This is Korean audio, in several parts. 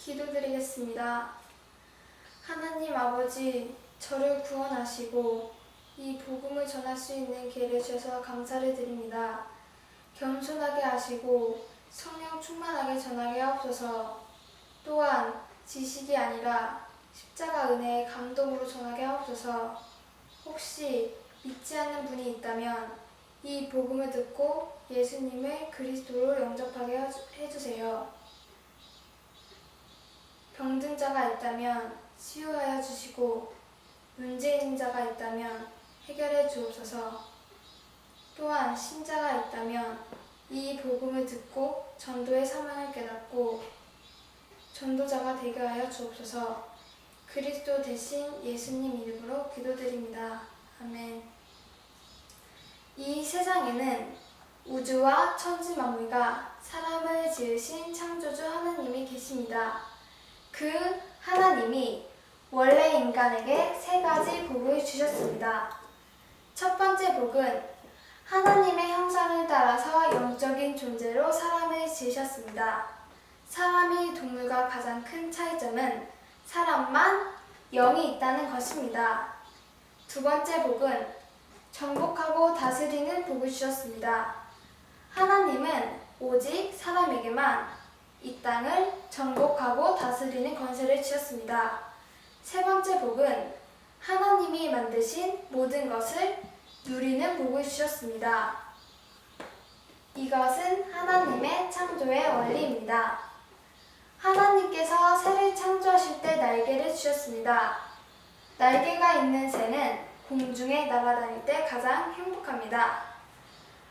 기도드리겠습니다. 하나님 아버지, 저를 구원하시고 이 복음을 전할 수 있는 기회를 주셔서 감사를 드립니다. 겸손하게 하시고 성령 충만하게 전하게 하옵소서. 또한 지식이 아니라 십자가 은혜의 감동으로 전하게 하옵소서. 혹시 믿지 않는 분이 있다면 이 복음을 듣고 예수님을 그리스도로 영접하게 해주세요. 병든 자가 있다면 치유하여 주시고 문제 있는 자가 있다면 해결해 주옵소서. 또한 신자가 있다면 이 복음을 듣고 전도의 사명을 깨닫고 전도자가 되게 하여 주옵소서. 그리스도 대신 예수님 이름으로 기도드립니다. 아멘. 이 세상에는 우주와 천지 만물과 사람을 지으신 창조주 하나님이 계십니다. 그 하나님이 원래 인간에게 세 가지 복을 주셨습니다. 첫 번째 복은 하나님의 형상을 따라서 영적인 존재로 사람을 지으셨습니다. 사람이 동물과 가장 큰 차이점은 사람만 영이 있다는 것입니다. 두 번째 복은 정복하고 다스리는 복을 주셨습니다. 하나님은 오직 사람에게만 이 땅을 정복하고 다스리는 권세를 주셨습니다. 세 번째 복은 하나님이 만드신 모든 것을 누리는 복을 주셨습니다. 이것은 하나님의 창조의 원리입니다. 하나님께서 새를 창조하실 때 날개를 주셨습니다. 날개가 있는 새는 공중에 날아다닐 때 가장 행복합니다.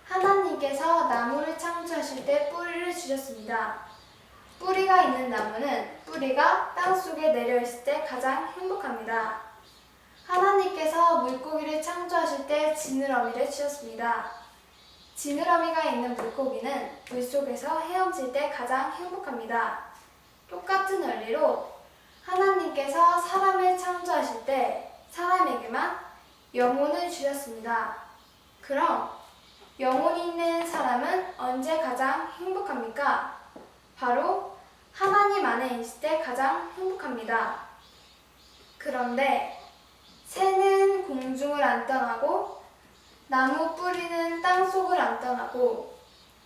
하나님께서 나무를 창조하실 때 뿌리를 주셨습니다. 뿌리가 있는 나무는 뿌리가 땅속에 내려있을 때 가장 행복합니다. 하나님께서 물고기를 창조하실 때 지느러미를 주셨습니다. 지느러미가 있는 물고기는 물속에서 헤엄칠 때 가장 행복합니다. 똑같은 원리로 하나님께서 사람을 창조하실 때 사람에게만 영혼을 주셨습니다. 그럼 영혼이 있는 사람은 언제 가장 행복합니까? 바로 하나님 안에 있을 때 가장 행복합니다. 그런데 새는 공중을 안 떠나고 나무 뿌리는 땅속을 안 떠나고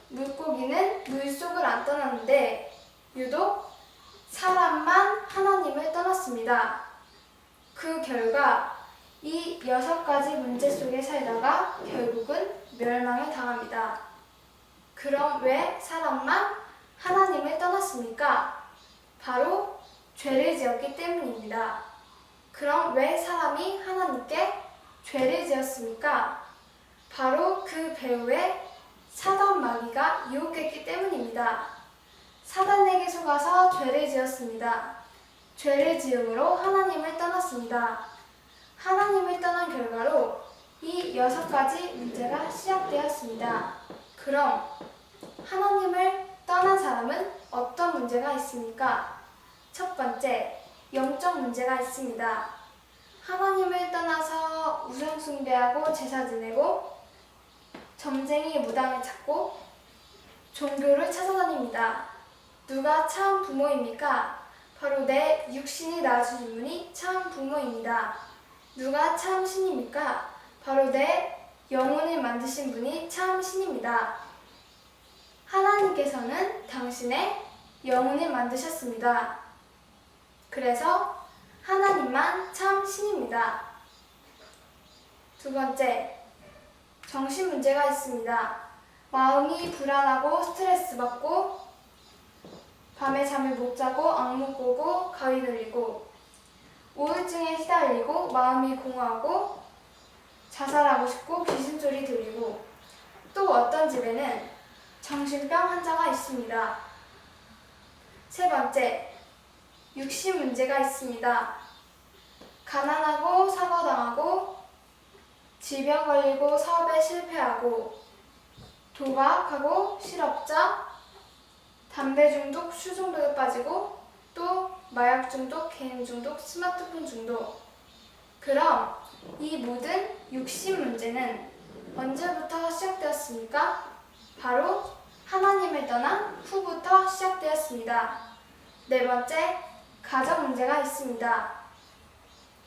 물고기는 물속을 안 떠났는데 유독 사람만 하나님을 떠났습니다. 그 결과 이 6가지 문제 속에 살다가 결국은 멸망을 당합니다. 그럼 왜 사람만 하나님을 떠났습니까? 바로 죄를 지었기 때문입니다. 그럼 왜 사람이 하나님께 죄를 지었습니까? 바로 그 배후에 사단 마귀가 유혹했기 때문입니다. 사단에게 속아서 죄를 지었습니다. 죄를 지음으로 하나님을 떠났습니다. 하나님을 떠난 결과로 이 6가지 문제가 시작되었습니다. 그럼 하나님을 떠난 사람은 어떤 문제가 있습니까? 첫 번째, 영적 문제가 있습니다. 하나님을 떠나서 우상 숭배하고 제사 지내고 점쟁이 무당을 찾고 종교를 찾아다닙니다. 누가 참 부모입니까? 바로 내 육신이 낳아주신 분이 참 부모입니다. 누가 참 신입니까? 바로 내 영혼을 만드신 분이 참 신입니다. 하나님께서는 당신의 영혼을 만드셨습니다. 그래서 하나님만 참 신입니다. 두 번째, 정신 문제가 있습니다. 마음이 불안하고 스트레스 받고 밤에 잠을 못 자고 악몽 꾸고 가위 눌리고 우울증에 시달리고 마음이 공허하고 자살하고 싶고 귀신 소리 들리고 또 어떤 집에는 정신병 환자가 있습니다. 세 번째, 육신 문제가 있습니다. 가난하고 사고당하고 질병 걸리고 사업에 실패하고 도박하고 실업자, 담배 중독, 술 중독에 빠지고 또 마약 중독, 게임 중독, 스마트폰 중독. 그럼 이 모든 육신 문제는 언제부터 시작되었습니까? 바로 하나님을 떠난 후부터 시작되었습니다. 네 번째, 가정 문제가 있습니다.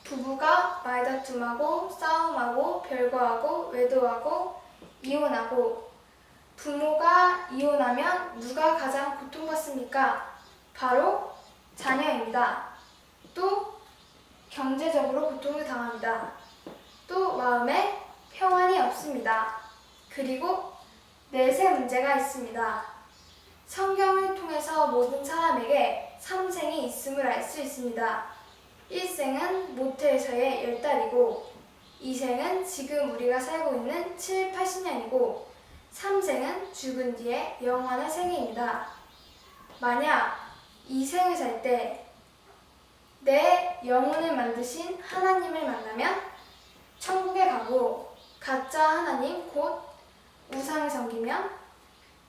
부부가 말다툼하고 싸움하고 별거하고 외도하고 이혼하고 부모가 이혼하면 누가 가장 고통받습니까? 바로 자녀입니다. 또 경제적으로 고통을 당합니다. 또 마음에 평안이 없습니다. 그리고 넷의 문제가 있습니다. 성경을 통해서 모든 사람에게 3생이 있음을 알 수 있습니다. 1생은 모태에서의 10달이고 2생은 지금 우리가 살고 있는 7, 80년이고 3생은 죽은 뒤에 영원한 생애입니다. 만약 2생을 살 때 내 영혼을 만드신 하나님을 만나면 천국에 가고 가짜 하나님 곧 우상을 섬기면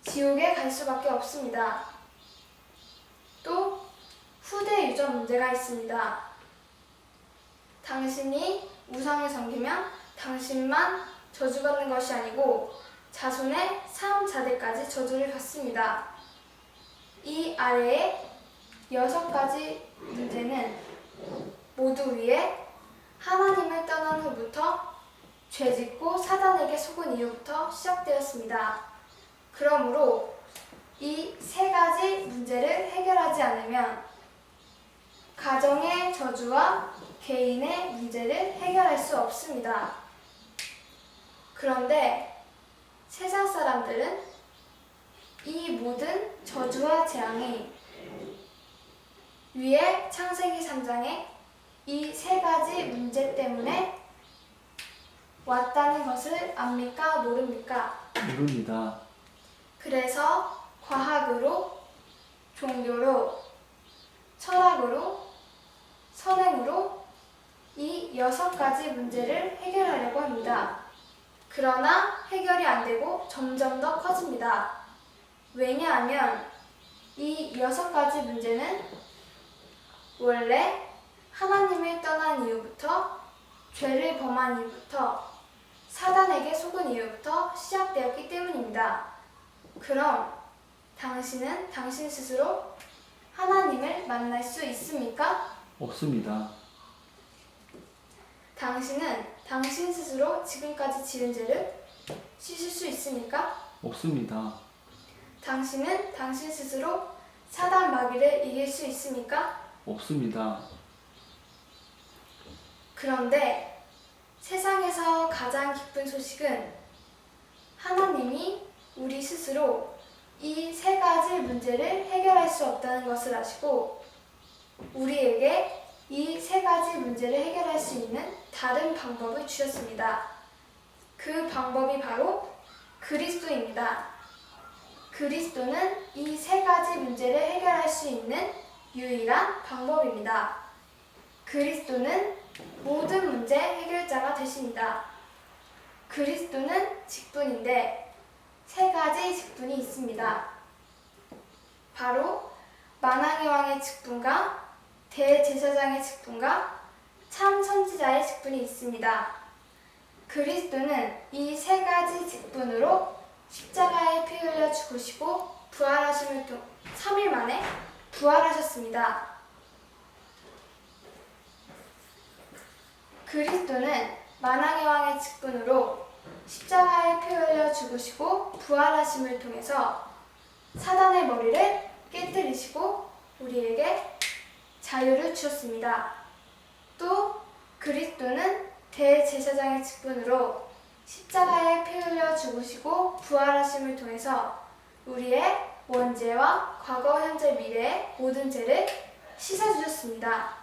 지옥에 갈 수밖에 없습니다. 또 후대 유전 문제가 있습니다. 당신이 우상을 섬기면 당신만 저주받는 것이 아니고 자손의 3자대까지 저주를 받습니다. 이 아래의 6가지 문제는 모두 위에 하나님을 떠난 후부터 죄짓고 사단에게 속은 이후부터 시작되었습니다. 그러므로 이 3가지 문제를 해결하지 않으면 가정의 저주와 개인의 문제를 해결할 수 없습니다. 그런데 세상 사람들은 이 모든 저주와 재앙이 위에 창세기 3장에 이 3가지 문제 때문에 왔다는 것을 압니까? 모릅니까? 모릅니다. 그래서 과학으로, 종교로, 철학으로, 선행으로 이 6가지 문제를 해결하려고 합니다. 그러나 해결이 안 되고 점점 더 커집니다. 왜냐하면 이 6가지 문제는 원래 하나님을 떠난 이후부터 죄를 범한 이후부터 사단에게 속은 이후부터 시작되었기 때문입니다. 그럼 당신은 당신 스스로 하나님을 만날 수 있습니까? 없습니다. 당신은 당신 스스로 지금까지 지은 죄를 씻을 수 있습니까? 없습니다. 당신은 당신 스스로 사단 마귀를 이길 수 있습니까? 없습니다. 그런데 세상에서 가장 기쁜 소식은 하나님이 우리 스스로 이 3가지 문제를 해결할 수 없다는 것을 아시고 우리에게 이 3가지 문제를 해결할 수 있는 다른 방법을 주셨습니다. 그 방법이 바로 그리스도입니다. 그리스도는 이 3가지 문제를 해결할 수 있는 유일한 방법입니다. 그리스도는 모든 문제 해결자가 되십니다. 그리스도는 직분인데 3가지 직분이 있습니다. 바로 만왕의 왕의 직분과 대제사장의 직분과 참 선지자의 직분이 있습니다. 그리스도는 이 3가지 직분으로 십자가에 피 흘려 죽으시고 부활하심을 통해 3일 만에 부활하셨습니다. 그리스도는 만왕의 왕의 직분으로 십자가에 피 흘려 죽으시고 부활하심을 통해서 사단의 머리를 깨뜨리시고 우리에게 자유를 주셨습니다. 또 그리스도는 대제사장의 직분으로 십자가에 피 흘려 죽으시고 부활하심을 통해서 우리의 원죄와 과거, 현재, 미래의 모든 죄를 씻어주셨습니다.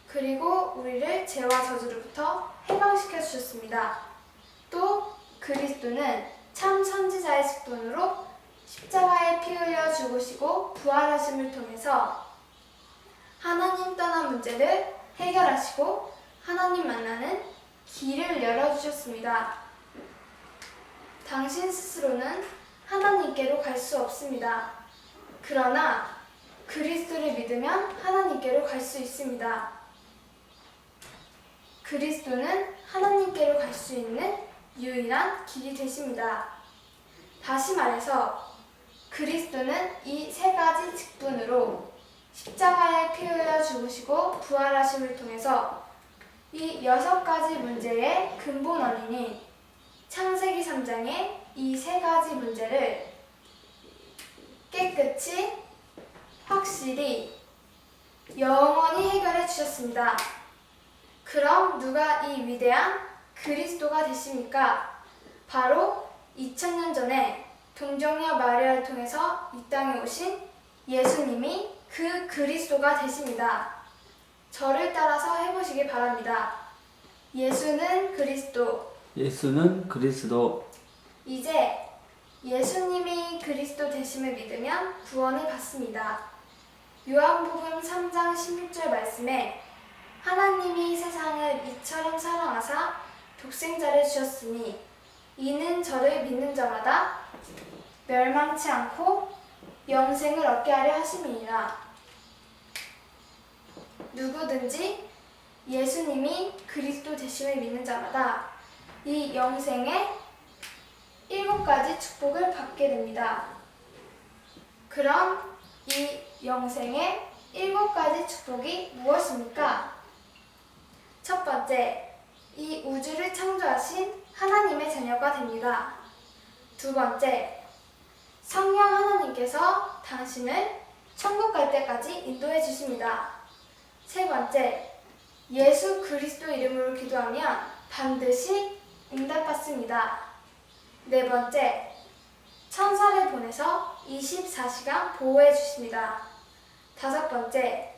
그리고 우리를 죄와 저주로부터 해방시켜 주셨습니다. 또 그리스도는 참 선지자의 직분으로 십자가에 피 흘려 죽으시고 부활하심을 통해서 하나님 떠난 문제를 해결하시고 하나님 만나는 길을 열어주셨습니다. 당신 스스로는 하나님께로 갈 수 없습니다. 그러나 그리스도를 믿으면 하나님께로 갈 수 있습니다. 그리스도는 하나님께로 갈 수 있는 유일한 길이 되십니다. 다시 말해서 그리스도는 이 3가지 직분으로 십자가에 피 흘려 죽으시고 부활하심을 통해서 이 6가지 문제의 근본 원인인 창세기 3장의 이 3가지 문제를 깨끗이 확실히 영원히 해결해 주셨습니다. 그럼 누가 이 위대한 그리스도가 되십니까? 바로 2000년 전에 동정녀 마리아를 통해서 이 땅에 오신 예수님이 그 그리스도가 되십니다. 저를 따라서 해보시기 바랍니다. 예수는 그리스도. 예수는 그리스도. 이제 예수님이 그리스도 되심을 믿으면 구원을 받습니다. 요한복음 3장 16절 말씀에 하나님이 세상을 이처럼 사랑하사 독생자를 주셨으니 이는 저를 믿는 자마다 멸망치 않고 영생을 얻게 하려 하심이니라. 누구든지 예수님이 그리스도 되심을 믿는 자마다 이 영생의 7가지 축복을 받게 됩니다. 그럼 이 영생의 7가지 축복이 무엇입니까? 첫 번째, 이 우주를 창조하신 하나님의 자녀가 됩니다. 두 번째, 성령 하나님께서 당신을 천국 갈 때까지 인도해 주십니다. 세 번째, 예수 그리스도 이름으로 기도하면 반드시 응답받습니다. 네 번째, 천사를 보내서 24시간 보호해 주십니다. 다섯 번째,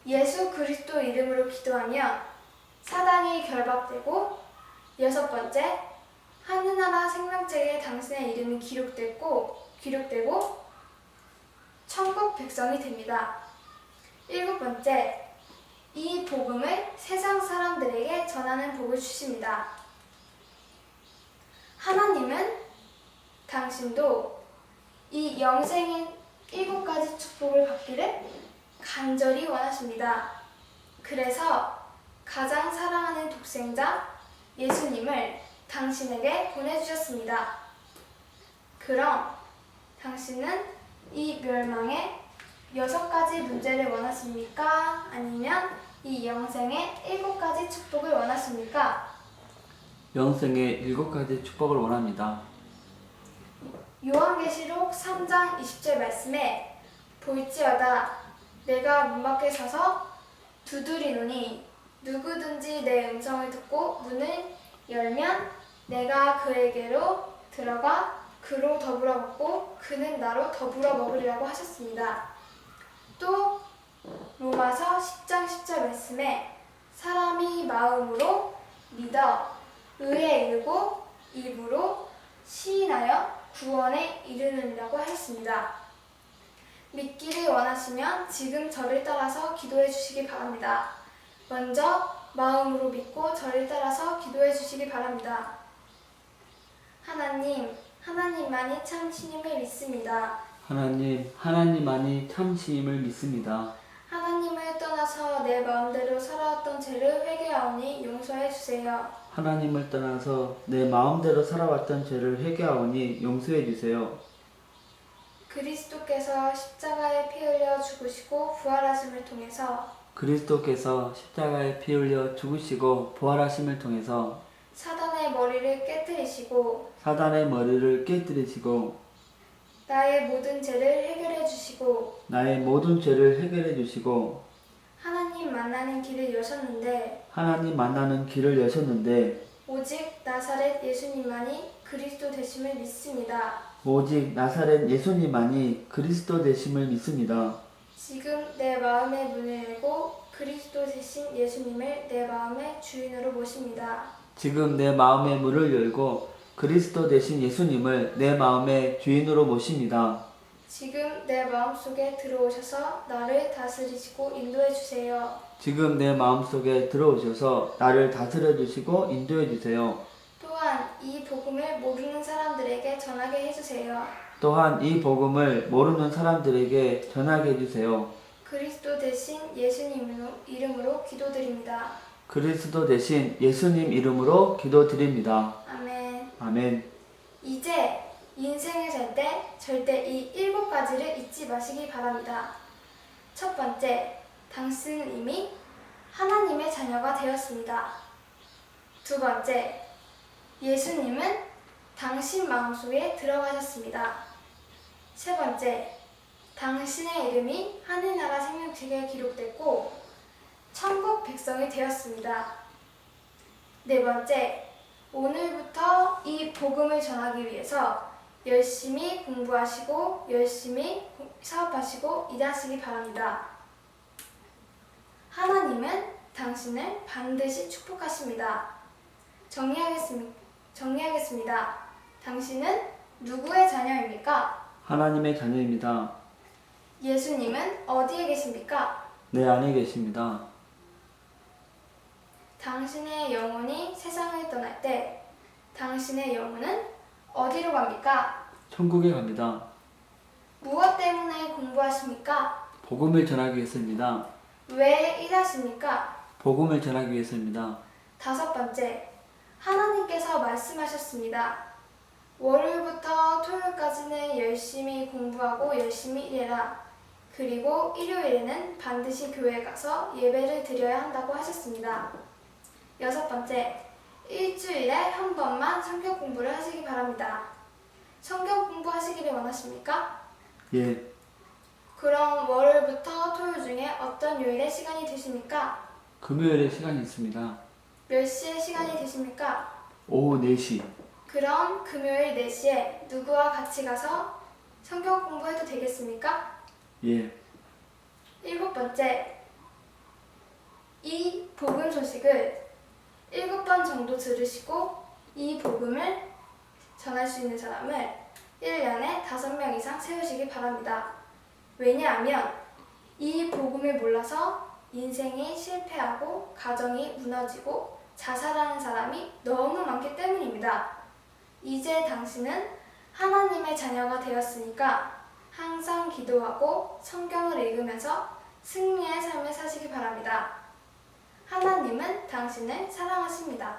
예수 그리스도 이름으로 기도하면 사단이 결박되고, 여섯 번째, 하늘나라 생명책에 당신의 이름이 기록되고 천국 백성이 됩니다. 일곱 번째, 이 복음을 세상 사람들에게 전하는 복을 주십니다. 하나님은 당신도 이 영생인 7가지 축복을 받기를 간절히 원하십니다. 그래서 가장 사랑하는 독생자 예수님을 당신에게 보내주셨습니다. 그럼 당신은 이 멸망의 6가지 문제를 원하십니까? 아니면 이 영생의 7가지 축복을 원하십니까? 영생의 7가지 축복을 원합니다. 요한계시록 3장 20절 말씀에 볼지어다 내가 문 밖에 서서 두드리노니 누구든지 내 음성을 듣고 문을 열면 내가 그에게로 들어가 그로 더불어 먹고 그는 나로 더불어 먹으리라고 하셨습니다. 또 로마서 10장 10절 말씀에 사람이 마음으로 믿어 의에 이르고 입으로 시인하여 구원에 이르느니라고 하였습니다. 믿기를 원하시면 지금 저를 따라서 기도해 주시기 바랍니다. 먼저 마음으로 믿고 저를 따라서 기도해 주시기 바랍니다. 하나님만이 참 신임을 믿습니다. 하나님만이 참 신임을 믿습니다. 하나님을 떠나서 내 마음대로 살아왔던 죄를 회개하오니 용서해 주세요. 하나님을 떠나서 내 마음대로 살아왔던 죄를 회개하오니 용서해 주세요. 그리스도께서 십자가에 피 흘려 죽으시고 부활하심을 통해서 그리스도께서 십자가에 피 흘려 죽으시고 부활하심을 통해서 사단의 머리를 깨뜨리시고 사단의 머리를 깨뜨리시고 나의 모든 죄를 해결해 주시고 나의 모든 죄를 해결해 주시고 하나님 만나는 길을 여셨는데 하나님 만나는 길을 여셨는데 오직 나사렛 예수님만이 그리스도 되심을 믿습니다. 오직 나사렛 예수님만이 그리스도 되심을 믿습니다. 지금 내 마음의 문을 열고 그리스도 되신 예수님을 내 마음의 주인으로 모십니다. 지금 내 마음의 문을 열고 그리스도 되신 예수님을 내 마음의 주인으로 모십니다. 지금 내 마음속에 들어오셔서 나를 다스리시고 인도해 주세요. 지금 내 마음속에 들어오셔서 나를 다스려 주시고 인도해 주세요. 또한 이 복음을 모르는 사람들에게 전하게 해주세요. 또한 이 복음을 모르는 사람들에게 전하게 해주세요. 그리스도 대신 예수님 이름으로 기도드립니다. 그리스도 대신 예수님 이름으로 기도드립니다. 아멘. 아멘. 이제 인생을 살 때 절대 이 7가지를 잊지 마시기 바랍니다. 첫 번째, 당신은 이미 하나님의 자녀가 되었습니다. 두 번째, 예수님은 당신 마음속에 들어가셨습니다. 세 번째, 당신의 이름이 하늘나라 생명책에 기록됐고 천국 백성이 되었습니다. 네 번째, 오늘부터 이 복음을 전하기 위해서 열심히 공부하시고 열심히 사업하시고 일하시기 바랍니다. 하나님은 당신을 반드시 축복하십니다. 정리하겠습니다. 당신은 누구의 자녀입니까? 하나님의 자녀입니다. 예수님은 어디에 계십니까? 내 안에 계십니다. 당신의 영혼이 세상을 떠날 때 당신의 영혼은 어디로 갑니까? 천국에 갑니다. 무엇 때문에 공부하십니까? 복음을 전하기 위해서입니다. 왜 일하십니까? 복음을 전하기 위해서입니다. 다섯 번째, 하나님께서 말씀하셨습니다. 월요일부터 토요일까지는 열심히 공부하고 열심히 일해라. 그리고 일요일에는 반드시 교회에 가서 예배를 드려야 한다고 하셨습니다. 여섯 번째, 일주일에 한 번만 성경 공부를 하시기 바랍니다. 성경 공부하시기를 원하십니까? 예, 그럼 월요일부터 토요일 중에 어떤 요일에 시간이 되십니까? 금요일에 시간이 있습니다. 몇 시에 시간이 되십니까? 오후 4시. 그럼 금요일 4시에 누구와 같이 가서 성경 공부해도 되겠습니까? 예, 일곱 번째, 이 복음 소식을 7번 정도 들으시고 이 복음을 전할 수 있는 사람을 1년에 5명 이상 세우시기 바랍니다. 왜냐하면 이 복음을 몰라서 인생이 실패하고 가정이 무너지고 자살하는 사람이 너무 많기 때문입니다. 이제 당신은 하나님의 자녀가 되었으니까 항상 기도하고 성경을 읽으면서 승리의 삶을 사시기 바랍니다. 하나님은 당신을 사랑하십니다.